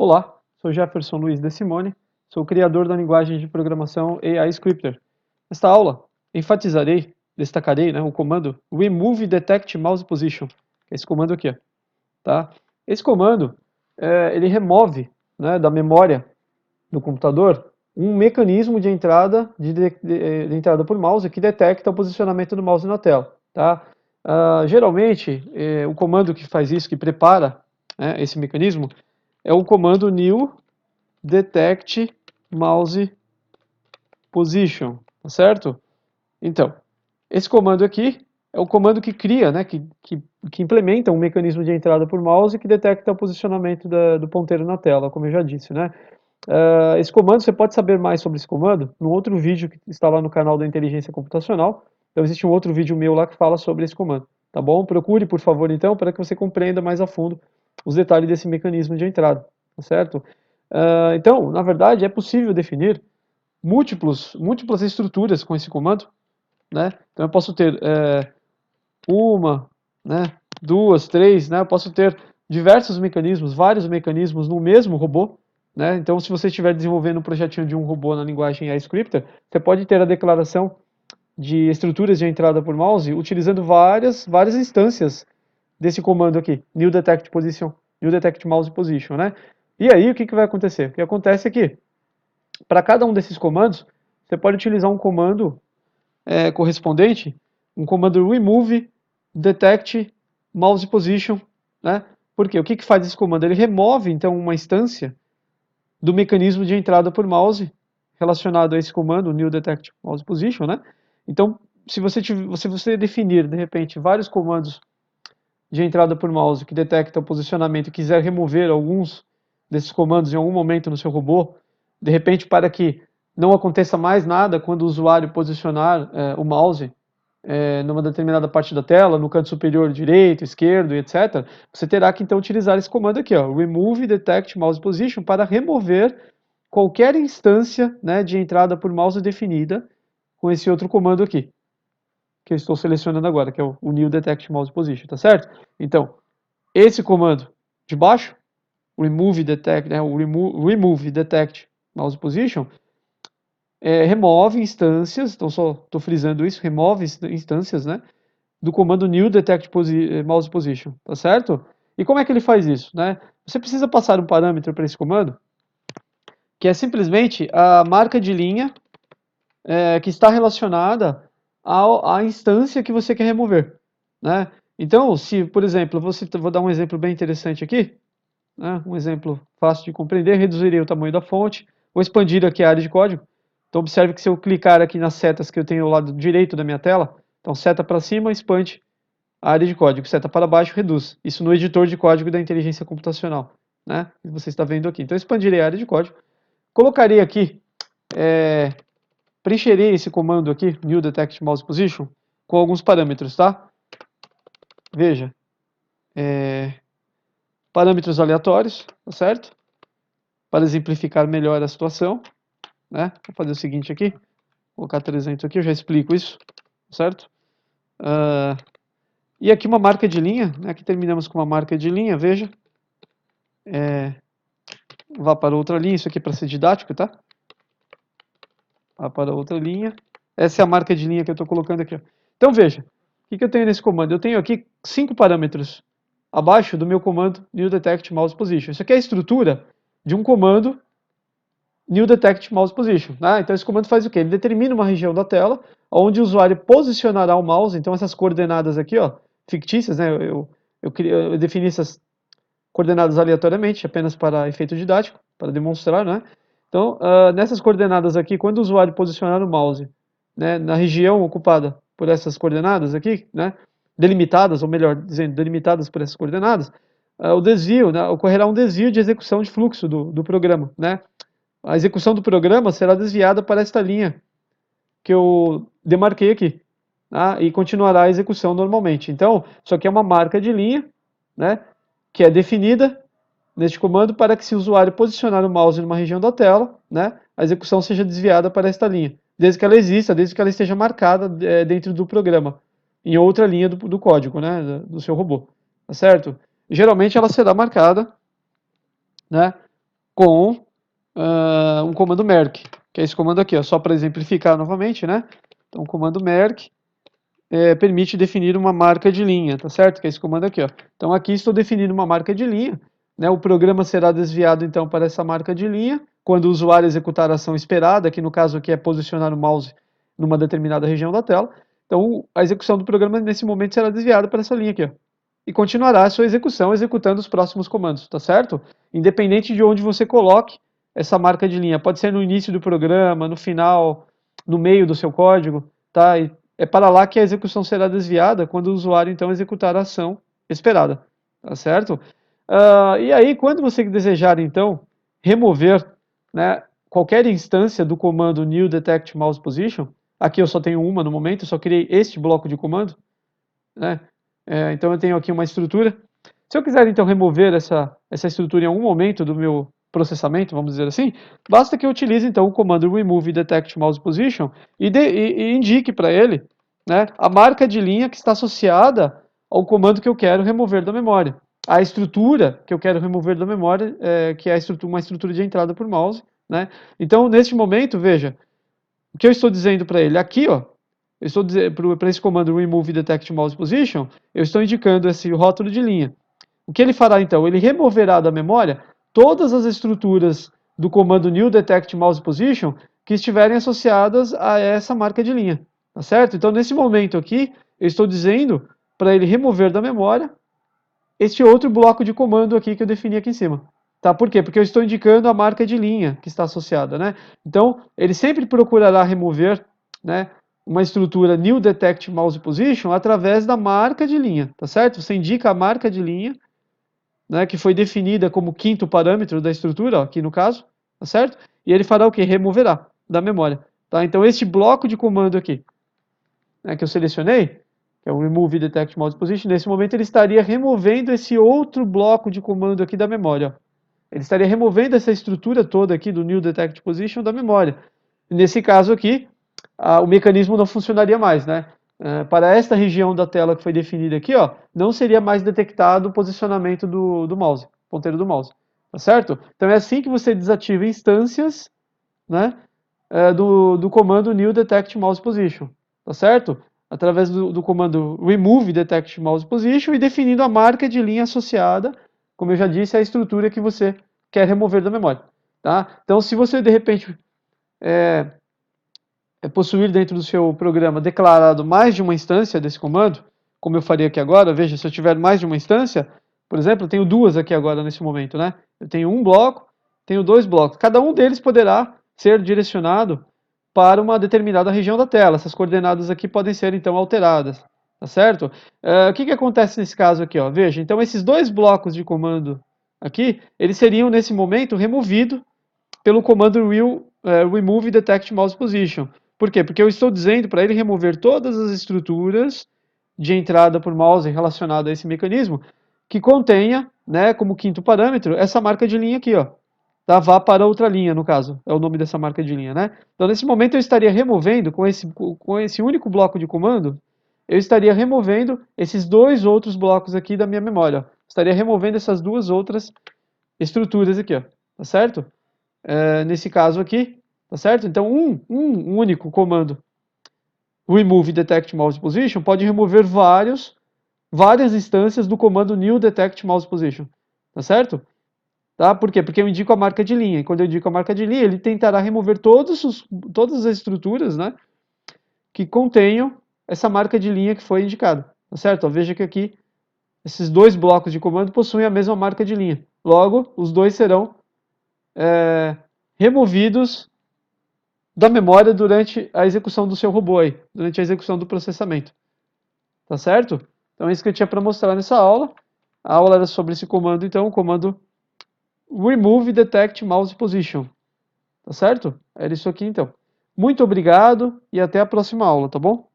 Olá, sou Jefferson Luiz De Simone, sou criador da linguagem de programação AI Scripter. Nesta aula, destacarei, o comando remove detect mouse position, que é esse comando aqui, ó, tá? Esse comando, ele remove, né, da memória do computador um mecanismo de entrada de entrada por mouse que detecta o posicionamento do mouse na tela, tá? Geralmente, o comando que faz isso, que prepara, né, esse mecanismo, é o comando new detect mouse position, tá certo? Então, esse comando aqui é o comando que cria, né, que implementa um mecanismo de entrada por mouse que detecta o posicionamento do ponteiro na tela, como eu já disse, né? Esse comando, você pode saber mais sobre esse comando no outro vídeo que está lá no canal da Inteligência Computacional. Então existe um outro vídeo meu lá que fala sobre esse comando, tá bom? Procure, por favor, então, para que você compreenda mais a fundo os detalhes desse mecanismo de entrada, tá certo? Então, na verdade, é possível definir múltiplas estruturas com esse comando, né? Então eu posso ter uma, né, duas, três, né? Eu posso ter diversos mecanismos, vários mecanismos no mesmo robô, né? Então, se você estiver desenvolvendo um projetinho de um robô na linguagem iScripter, você pode ter a declaração de estruturas de entrada por mouse utilizando várias instâncias desse comando aqui, new detect position, new detect mouse position, né? E aí, o que vai acontecer? O que acontece é que, para cada um desses comandos, você pode utilizar um comando correspondente, um comando remove detect mouse position, né? Porque o que faz esse comando? Ele remove, então, uma instância do mecanismo de entrada por mouse relacionado a esse comando, new detect mouse position, né? Então, se você definir, de repente, vários comandos de entrada por mouse que detectam o posicionamento e quiser remover alguns desses comandos em algum momento no seu robô, de repente, para que não aconteça mais nada quando o usuário posicionar o mouse numa determinada parte da tela, no canto superior direito, esquerdo, etc., você terá que então utilizar esse comando aqui, ó, remove detect mouse position, para remover qualquer instância, né, de entrada por mouse definida com esse outro comando aqui, que eu estou selecionando agora, que é o new detect mouse position, tá certo? Então, esse comando de baixo, remove detect, né, o remove detect mouse position, remove instâncias, então só estou frisando isso, remove instâncias, né, do comando new detect mouse position, tá certo? E como é que ele faz isso, né? Você precisa passar um parâmetro para esse comando, que é simplesmente a marca de linha que está relacionada à instância que você quer remover, né? Então, se, por exemplo, vou dar um exemplo bem interessante aqui, né? Um exemplo fácil de compreender, reduzirei o tamanho da fonte, vou expandir aqui a área de código. Então, observe que se eu clicar aqui nas setas que eu tenho ao lado direito da minha tela, então seta para cima, expande a área de código, seta para baixo, reduz. Isso no editor de código da inteligência computacional, né? Que você está vendo aqui. Então, eu expandirei a área de código, colocarei aqui, preencherei esse comando aqui, new detect mouse position, com alguns parâmetros, tá? Veja, parâmetros aleatórios, tá certo? Para exemplificar melhor a situação, né? Vou fazer o seguinte aqui, vou colocar 300 aqui, eu já explico isso, certo? E aqui uma marca de linha, né? Aqui terminamos com uma marca de linha, veja. Vá para outra linha, isso aqui é para ser didático, tá? Vá para outra linha. Essa é a marca de linha que eu estou colocando aqui, ó. Então veja, o que eu tenho nesse comando? Eu tenho aqui 5 parâmetros abaixo do meu comando new detect mouse position. Isso aqui é a estrutura de um comando new detect mouse position, né? Então esse comando faz o quê? Ele determina uma região da tela onde o usuário posicionará o mouse. Então essas coordenadas aqui, ó, fictícias, né? Eu defini essas coordenadas aleatoriamente, apenas para efeito didático, para demonstrar, né? Então, nessas coordenadas aqui, quando o usuário posicionar o mouse, né, na região ocupada por essas coordenadas aqui, né, delimitadas, ou melhor dizendo, delimitadas por essas coordenadas, o desvio, né, ocorrerá um desvio de execução de fluxo do programa, né? A execução do programa será desviada para esta linha que eu demarquei aqui, tá? E continuará a execução normalmente. Então, isso aqui é uma marca de linha, né, que é definida neste comando para que, se o usuário posicionar o mouse numa região da tela, né, a execução seja desviada para esta linha, desde que ela exista, desde que ela esteja marcada dentro do programa, em outra linha do código, né, do seu robô, tá certo? Geralmente ela será marcada, né, com um comando merk, que é esse comando aqui, ó, só para exemplificar novamente, né? Então, o comando merk permite definir uma marca de linha, tá certo? Que é esse comando aqui, ó. Então, aqui estou definindo uma marca de linha, né? O programa será desviado, então, para essa marca de linha, quando o usuário executar a ação esperada, que no caso aqui é posicionar o mouse numa determinada região da tela. Então, a execução do programa, nesse momento, será desviada para essa linha aqui, ó. E continuará a sua execução executando os próximos comandos, tá certo? Independente de onde você coloque essa marca de linha. Pode ser no início do programa, no final, no meio do seu código, tá? E é para lá que a execução será desviada quando o usuário, então, executar a ação esperada, tá certo? E aí, quando você desejar, então, remover, né, qualquer instância do comando new detect mouse position, aqui eu só tenho uma no momento, eu só criei este bloco de comando, né? Então eu tenho aqui uma estrutura. Se eu quiser então remover essa estrutura em algum momento do meu processamento, vamos dizer assim, basta que eu utilize então o comando remove detect mouse position e indique para ele, né, a marca de linha que está associada ao comando que eu quero remover da memória. A estrutura que eu quero remover da memória, que é uma estrutura de entrada por mouse, né? Então, neste momento, veja, o que eu estou dizendo para ele aqui, ó, eu estou dizendo para esse comando remove detect mouse position, eu estou indicando esse rótulo de linha. O que ele fará então? Ele removerá da memória todas as estruturas do comando new detect mouse position que estiverem associadas a essa marca de linha, tá certo? Então nesse momento aqui, eu estou dizendo para ele remover da memória este outro bloco de comando aqui que eu defini aqui em cima. Tá? Por quê? Porque eu estou indicando a marca de linha que está associada, né? Então, ele sempre procurará remover, né, uma estrutura new detect mouse position através da marca de linha, tá certo? Você indica a marca de linha, né, que foi definida como quinto parâmetro da estrutura, ó, aqui no caso, tá certo? E ele fará o quê? Removerá da memória, tá? Então, este bloco de comando aqui, né, que eu selecionei, que é o remove detect mouse position, nesse momento ele estaria removendo esse outro bloco de comando aqui da memória, ó. Ele estaria removendo essa estrutura toda aqui do new detect position da memória. Nesse caso aqui, o mecanismo não funcionaria mais, né? Para esta região da tela que foi definida aqui, ó, não seria mais detectado o posicionamento do mouse, ponteiro do mouse, tá certo? Então é assim que você desativa instâncias, né, do comando new detect mouse position, tá certo? Através do comando remove detect mouse position e definindo a marca de linha associada, como eu já disse, à estrutura que você quer remover da memória, tá? Então, se você de repente possuir dentro do seu programa declarado mais de uma instância desse comando, como eu faria aqui agora, veja, se eu tiver mais de uma instância, por exemplo, eu tenho duas aqui agora nesse momento, né? Eu tenho um bloco, tenho dois blocos. Cada um deles poderá ser direcionado para uma determinada região da tela. Essas coordenadas aqui podem ser, então, alteradas, tá certo? O que acontece nesse caso aqui, ó? Veja, então esses dois blocos de comando aqui, eles seriam, nesse momento, removidos pelo comando remove detect mouse position. Por quê? Porque eu estou dizendo para ele remover todas as estruturas de entrada por mouse relacionada a esse mecanismo que contenha, né, como quinto parâmetro, essa marca de linha aqui, ó. Tá? Vá para outra linha, no caso. É o nome dessa marca de linha, né? Então, nesse momento, eu estaria removendo, com esse único bloco de comando, eu estaria removendo esses dois outros blocos aqui da minha memória. Ó. Estaria removendo essas duas outras estruturas aqui, ó. Tá certo? Nesse caso aqui, tá certo? Então, um único comando remove detect mouse position pode remover várias instâncias do comando new detect mouse position, tá certo? Tá? Por quê? Porque eu indico a marca de linha, e quando eu indico a marca de linha, ele tentará remover todas as estruturas, né, que contenham essa marca de linha que foi indicada, tá certo? Ó, veja que aqui, esses dois blocos de comando possuem a mesma marca de linha. Logo, os dois serão removidos da memória durante a execução do seu robô aí, durante a execução do processamento. Tá certo? Então é isso que eu tinha para mostrar nessa aula. A aula era sobre esse comando, então, o comando remove detect mouse position. Tá certo? Era isso aqui então. Muito obrigado e até a próxima aula, tá bom?